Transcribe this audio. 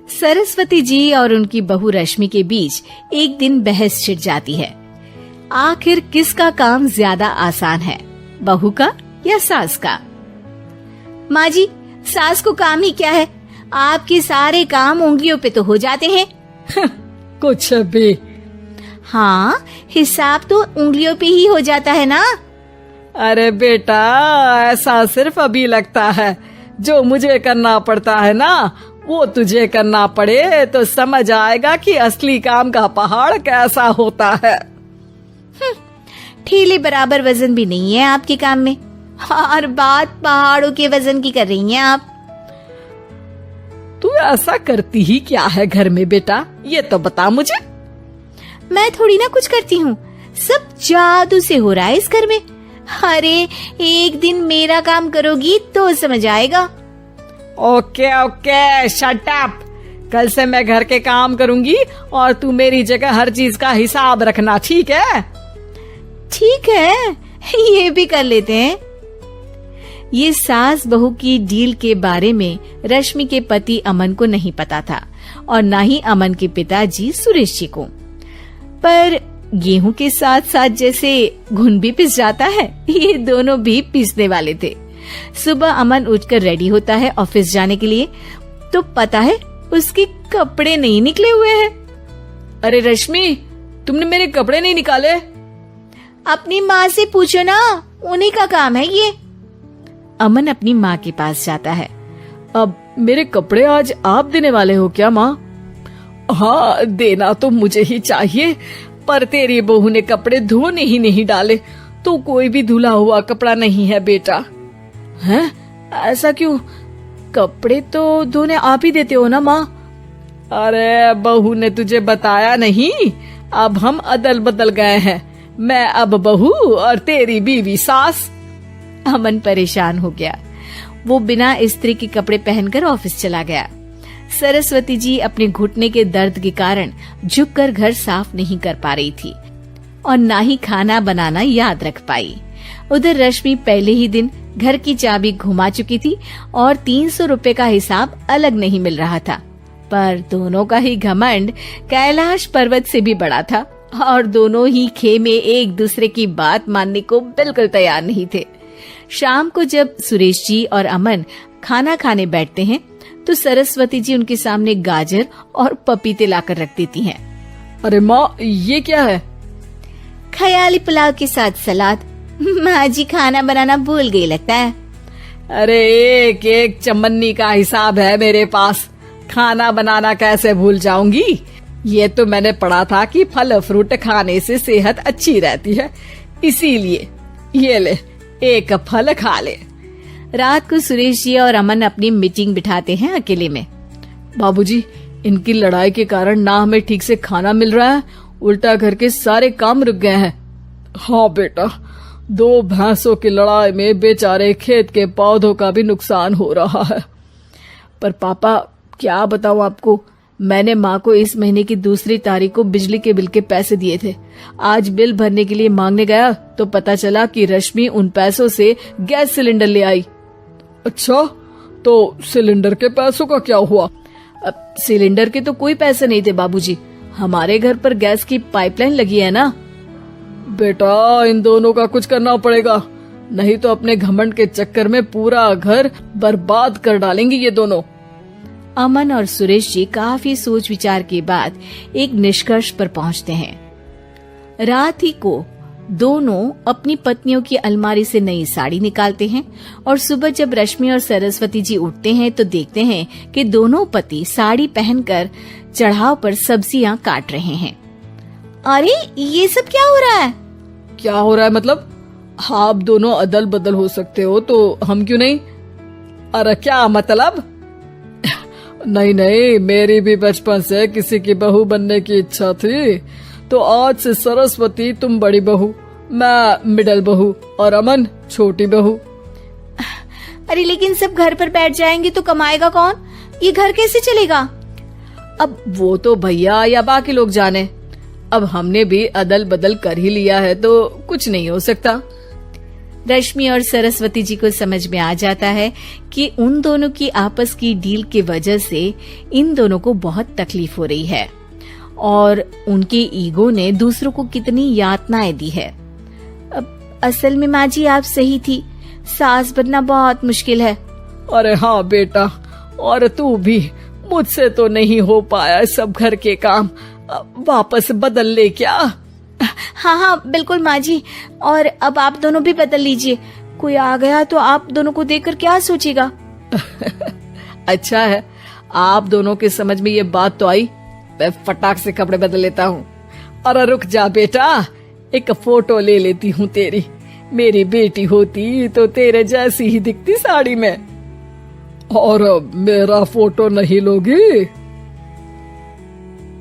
सरस्वती जी और उनकी बहू रश्मि के बीच एक दिन बहस छिड़ जाती है। आखिर किसका काम ज्यादा आसान है, बहू का या सास का? माँ जी, सास को काम ही क्या है, आपके सारे काम उंगलियों पे तो हो जाते हैं। कुछ भी। हाँ, हिसाब तो उंगलियों पे ही हो जाता है ना। अरे बेटा, ऐसा सिर्फ अभी लगता है, जो मुझे करना पड़ता है ना वो तुझे करना पड़े तो समझ आएगा कि असली काम का पहाड़ कैसा होता है। ठेले बराबर वजन भी नहीं है आपके काम में, और बात पहाड़ों के वजन की कर रही हैं आप। तू ऐसा करती ही क्या है घर में बेटा, ये तो बता मुझे। मैं थोड़ी ना कुछ करती हूँ, सब जादू से हो रहा है इस घर में। अरे एक दिन मेरा काम करोगी तो समझ आएगा। Okay okay, shut up. कल से मैं घर के काम करूंगी और तू मेरी जगह हर चीज का हिसाब रखना, ठीक है? ठीक है, ये भी कर लेते हैं। ये सास बहू की डील के बारे में रश्मि के पति अमन को नहीं पता था और न ही अमन के पिताजी सुरेश जी को। पर गेहूं के साथ साथ जैसे घुन भी पिस जाता है, ये दोनों भी पीसने वाले थे। सुबह अमन उठकर रेडी होता है ऑफिस जाने के लिए, तो पता है उसके कपड़े नहीं निकले हुए हैं। अरे रश्मि, तुमने मेरे कपड़े नहीं निकाले? अपनी माँ से पूछो ना, उन्हीं का काम है ये। अमन अपनी माँ के पास जाता है। अब मेरे कपड़े आज आप देने वाले हो क्या माँ? हाँ, देना तो मुझे ही चाहिए, पर तेरी बहू ने कपड़े धोने ही नहीं डाले, तो कोई भी धुला हुआ कपड़ा नहीं है बेटा। हैं? ऐसा क्यों? कपड़े तो धोने आप ही देते हो ना माँ? अरे बहू ने तुझे बताया नहीं, अब हम अदल बदल गए हैं, मैं अब बहू और तेरी बीवी सास। अमन परेशान हो गया। वो बिना इस्त्री के कपड़े पहनकर ऑफिस चला गया। सरस्वती जी अपने घुटने के दर्द के कारण झुककर घर साफ नहीं कर पा रही थी और ना ही खाना बनाना याद रख पाई। उधर रश्मि पहले ही दिन घर की चाबी घुमा चुकी थी और 300 रुपए का हिसाब अलग नहीं मिल रहा था। पर दोनों का ही घमंड कैलाश पर्वत से भी बड़ा था और दोनों ही खेमे एक दूसरे की बात मानने को बिल्कुल तैयार नहीं थे। शाम को जब सुरेश जी और अमन खाना खाने बैठते हैं तो सरस्वती जी उनके सामने गाजर और पपीते लाकर रख देती हैं। अरे माँ, ये क्या है? ख्याली पुलाव के साथ सलाद। माँ जी खाना बनाना भूल गई लगता है। अरे एक एक चमन्नी का हिसाब है मेरे पास, खाना बनाना कैसे भूल जाऊंगी? ये तो मैंने पढ़ा था कि फल फ्रूट खाने से सेहत अच्छी रहती है, इसीलिए ये ले, एक फल खा ले। रात को सुरेश जी और अमन अपनी मीटिंग बिठाते हैं अकेले में। बाबूजी, इनकी लड़ाई के कारण ना हमें ठीक से खाना मिल रहा है, उल्टा घर के सारे काम रुक गए हैं। हाँ बेटा, 2 भैंसों की लड़ाई में बेचारे खेत के पौधों का भी नुकसान हो रहा है। पर पापा, क्या बताऊं आपको, मैंने माँ को इस महीने की 2 तारीख को बिजली के बिल के पैसे दिए थे। आज बिल भरने के लिए मांगने गया तो पता चला कि रश्मि उन पैसों से गैस सिलेंडर ले आई। अच्छा, तो सिलेंडर के पैसों का क्या हुआ? अब सिलेंडर के तो कोई पैसे नहीं थे बाबूजी, हमारे घर पर गैस की पाइपलाइन लगी है ना। बेटा, इन दोनों का कुछ करना पड़ेगा, नहीं तो अपने घमंड के चक्कर में पूरा घर बर्बाद कर डालेंगे ये दोनों। अमन और सुरेश जी काफी सोच विचार के बाद एक निष्कर्ष पर पहुंचते हैं। रात ही को दोनों अपनी पत्नियों की अलमारी से नई साड़ी निकालते हैं और सुबह जब रश्मि और सरस्वती जी उठते हैं तो देखते हैं कि दोनों पति साड़ी पहनकर चढ़ाव पर सब्जियां काट रहे हैं। अरे ये सब क्या हो रहा है? क्या हो रहा है मतलब? आप दोनों अदल बदल हो सकते हो तो हम क्यों नहीं? अरे क्या मतलब? नहीं नहीं, मेरी भी बचपन से किसी की बहू बनने की इच्छा थी, तो आज से सरस्वती तुम बड़ी बहू, मैं मिडल बहू और अमन छोटी बहू। अरे लेकिन सब घर पर बैठ जाएंगे तो कमाएगा कौन? ये घर कैसे चलेगा? अब वो तो भैया या बाकी लोग जाने, अब हमने भी अदल बदल कर ही लिया है तो कुछ नहीं हो सकता। रश्मि और सरस्वती जी को समझ में आ जाता है कि उन दोनों की आपस की डील की वजह से इन दोनों को बहुत तकलीफ हो रही है और उनके ईगो ने दूसरों को कितनी यातनाएं दी है। असल में माँ जी आप सही थी, सास बनना बहुत मुश्किल है। अरे हाँ बेटा, और तू भी, मुझसे तो नहीं हो पाया सब घर के काम, वापस बदल ले क्या? हाँ हाँ बिल्कुल माँ जी, और अब आप दोनों भी बदल लीजिए, कोई आ गया तो आप दोनों को देखकर क्या सोचेगा। अच्छा है, आप दोनों के समझ में ये बात तो आई, मैं फटाक से कपड़े बदल लेता हूँ। अरे रुक जा बेटा, एक फोटो ले लेती हूँ तेरी, मेरी बेटी होती तो तेरे जैसी ही दिखती साड़ी में। और मेरा फोटो नहीं लोगी?